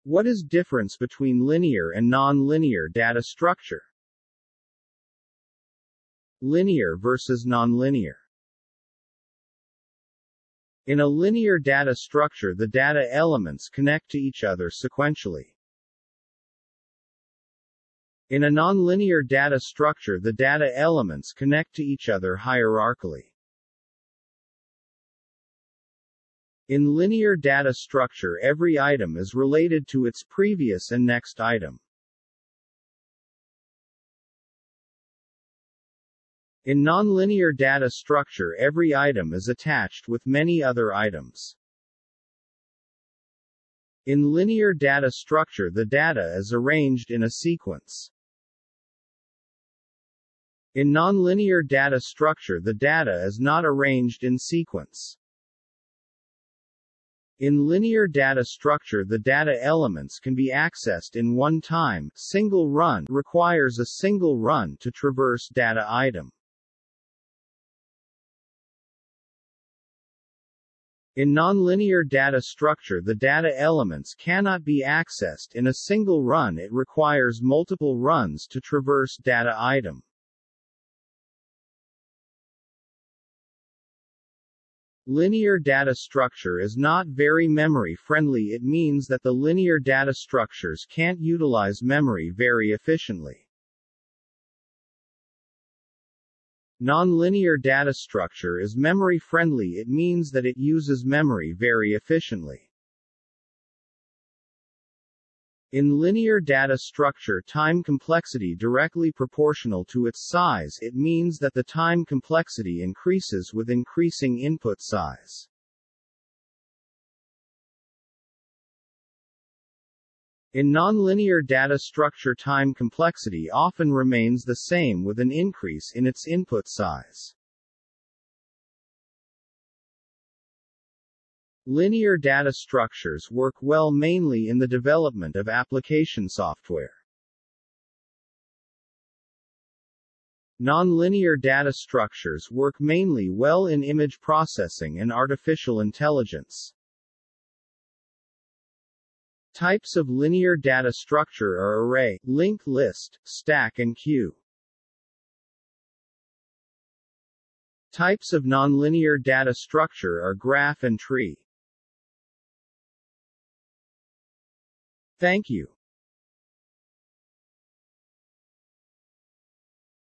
What is difference between linear and non-linear data structure? Linear versus nonlinear. In a linear data structure, the data elements connect to each other sequentially. In a nonlinear data structure, the data elements connect to each other hierarchically. In linear data structure, every item is related to its previous and next item. In nonlinear data structure, every item is attached with many other items. In linear data structure, the data is arranged in a sequence. In nonlinear data structure, the data is not arranged in sequence. In linear data structure, the data elements can be accessed in one time. Single run requires a single run to traverse data item. In nonlinear data structure, the data elements cannot be accessed in a single run. It requires multiple runs to traverse data item. Linear data structure is not very memory-friendly. It means that the linear data structures can't utilize memory very efficiently. Nonlinear data structure is memory-friendly. It means that it uses memory very efficiently. In linear data structure, time complexity directly proportional to its size. It means that the time complexity increases with increasing input size. In nonlinear data structure, time complexity often remains the same with an increase in its input size. Linear data structures work well mainly in the development of application software. Nonlinear data structures work mainly well in image processing and artificial intelligence. Types of linear data structure are array, linked list, stack and queue. Types of nonlinear data structure are graph and tree. Thank you.